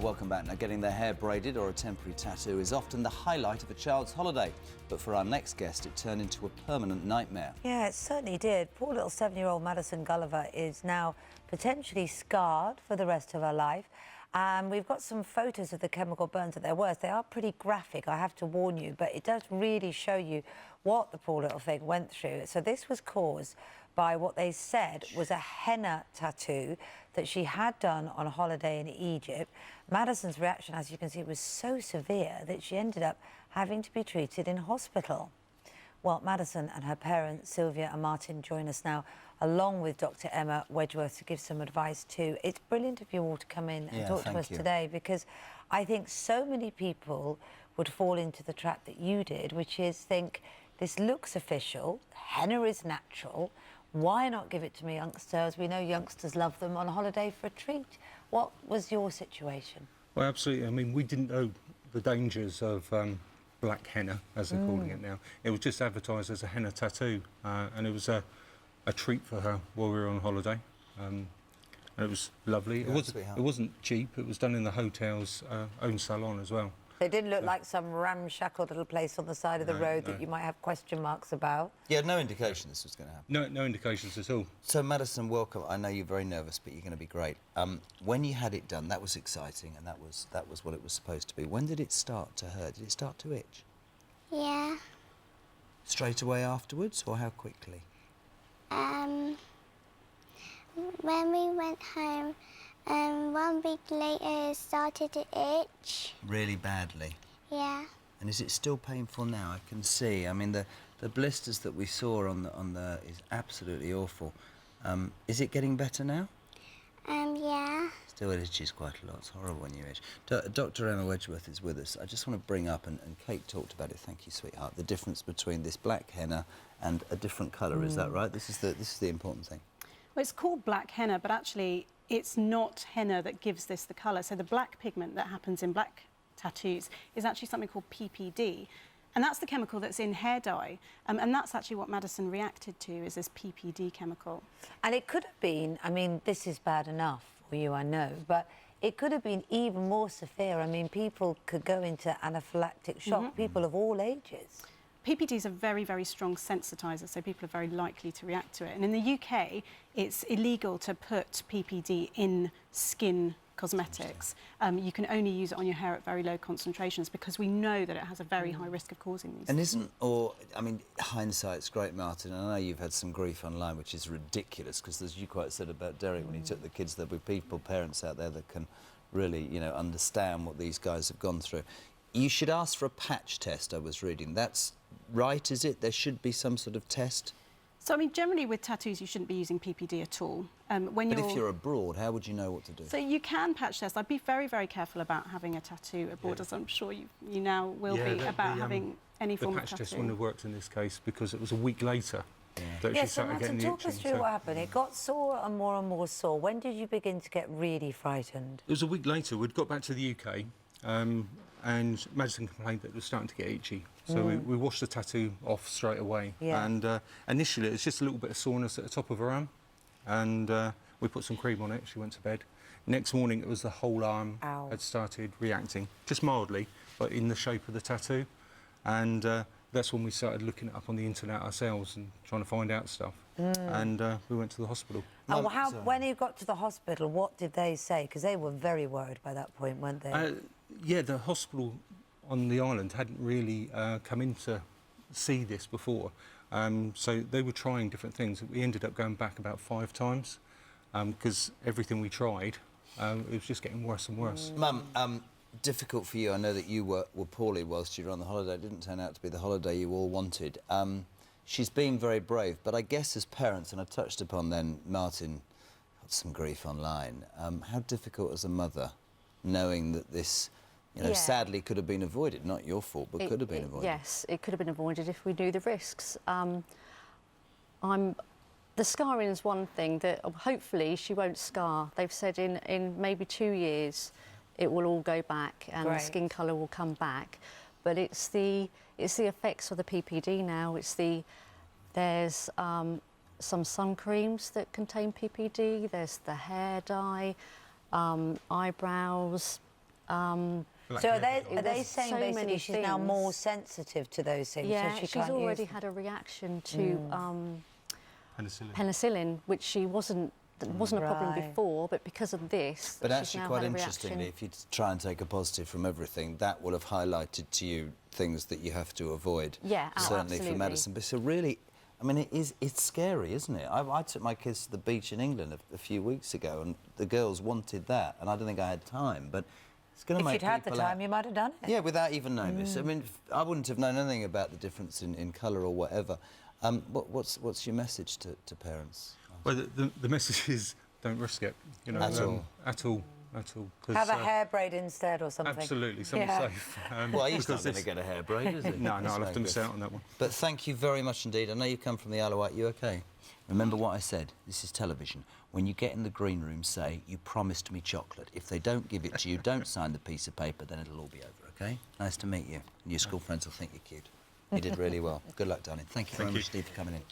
Welcome back. Now, getting their hair braided or a temporary tattoo is often the highlight of a child's holiday. But for our next guest, it turned into a permanent nightmare. Yeah, it certainly did. Poor little 7-year-old Madison Gulliver is now potentially scarred for the rest of her life. We've got some photos of the chemical burns at their worst. They are pretty graphic, I have to warn you, but it does really show you what the poor little thing went through. So this was caused by what they said was a henna tattoo that she had done on a holiday in Egypt. Madison's reaction, as you can see, was so severe that she ended up having to be treated in hospital. Well, Madison and her parents, Sylvia and Martin, join us now, along with Dr. Emma Wedgeworth, to give some advice too. It's brilliant of you all to come in and talk to us today, because I think so many people would fall into the trap that you did, which is think, this looks official, henna is natural, why not give it to me, youngsters? We know youngsters love them on holiday for a treat. What was your situation? Well, absolutely. I mean, we didn't know the dangers of black henna, as they're calling it now. It was just advertised as a henna tattoo, and it was a treat for her while we were on holiday. And it was lovely. It wasn't cheap. It was done in the hotel's own salon as well. It didn't look like some ramshackle little place on the side of the road that you might have question marks about. You had no indication this was going to happen? No indications at all. So, Madison, welcome. I know you're very nervous, but you're going to be great. When you had it done, that was exciting, and that was what it was supposed to be. When did it start to hurt? Did it start to itch? Yeah. Straight away afterwards, or how quickly? When we went home, 1 week later it started to itch. Really badly? Yeah. And is it still painful now? I can see. I mean, the blisters that we saw on the is absolutely awful. Is it getting better now? Yeah. Still, it itches quite a lot. It's horrible when you itch. Dr. Emma Wedgeworth is with us. I just want to bring up, and Kate talked about it, thank you, sweetheart, the difference between this black henna and a different colour, is that right? This is the important thing. Well, it's called black henna, but actually it's not henna that gives this the colour. So the black pigment that happens in black tattoos is actually something called PPD. And that's the chemical that's in hair dye. And that's actually what Madison reacted to, is this PPD chemical. And it could have been, I mean, this is bad enough for you, I know, but it could have been even more severe. I mean, people could go into anaphylactic shock, people of all ages. PPD is a very, very strong sensitizer, so people are very likely to react to it. And in the UK, it's illegal to put PPD in skin cosmetics. You can only use it on your hair at very low concentrations because we know that it has a very high risk of causing these. And I mean, hindsight's great, Martin. I know you've had some grief online, which is ridiculous, because as you quite said about Derek when he took the kids, there'll be parents out there that can really, you know, understand what these guys have gone through. You should ask for a patch test, I was reading. That's right, is it? There should be some sort of test? So, I mean, generally with tattoos, you shouldn't be using PPD at all. But if you're abroad, how would you know what to do? So you can patch test. I'd be very, very careful about having a tattoo abroad, as I'm sure you now will be, about having any form of tattoo. The patch test wouldn't have worked in this case because it was a week later that she started getting the itching. Talk us through what happened. It got sore and more sore. When did you begin to get really frightened? It was a week later. We'd got back to the UK. And Madison complained that it was starting to get itchy. So we washed the tattoo off straight away. Yeah. And initially, it was just a little bit of soreness at the top of her arm. And we put some cream on it. She went to bed. Next morning, it was the whole arm had started reacting, just mildly, but in the shape of the tattoo. And that's when we started looking it up on the internet ourselves and trying to find out stuff. And we went to the hospital. And when you got to the hospital, what did they say? Because they were very worried by that point, weren't they? Yeah, the hospital on the island hadn't really come in to see this before. So they were trying different things. We ended up going back about 5 times because everything we tried, it was just getting worse and worse. Mum, difficult for you. I know that you were poorly whilst you were on the holiday. It didn't turn out to be the holiday you all wanted. She's been very brave, but I guess as parents, and I touched upon then, Martin got some grief online. How difficult as a mother, knowing that this, you know, sadly could have been avoided, not your fault, but could have been avoided. Yes, it could have been avoided if we knew the risks. The scarring is one thing that hopefully she won't scar. They've said in maybe 2 years it will all go back and the skin colour will come back. But it's the effects of the PPD now. There's some sun creams that contain PPD. There's the hair dye, eyebrows, So are they saying so basically many she's now things. more sensitive to those things? Yeah, so she she's can't already use had a reaction to Penicillin. penicillin, which she wasn't a problem Right. before, but because of this, But she's actually, now quite had a interestingly, reaction. if you try and take a positive from everything, that will have highlighted to you things that you have to avoid. Yeah, certainly absolutely. for medicine. But so really, I mean, it's scary, isn't it? I took my kids to the beach in England a few weeks ago, and the girls wanted that, and I don't think I had time, but it's going to make If you'd had the people time, you might have done it. Yeah, without even knowing this. I mean, I wouldn't have known anything about the difference in colour or whatever. What's your message to parents? Well, the message is don't risk it. You know, At all. At all. 'Cause, Have a hair braid instead or something. Absolutely, something Yeah. safe. Well, he's not because going to get a hair braid, is he? No, It's I'll no have to miss good. out on that one. But thank you very much indeed. I know you come from the Isle of Wight. You okay? Remember what I said. This is television. When you get in the green room, say, you promised me chocolate. If they don't give it to you, don't sign the piece of paper, then it'll all be over, OK? Nice to meet you. And your school friends will think you're cute. You did really well. Good luck, darling. Thank you very much, Steve, for coming in.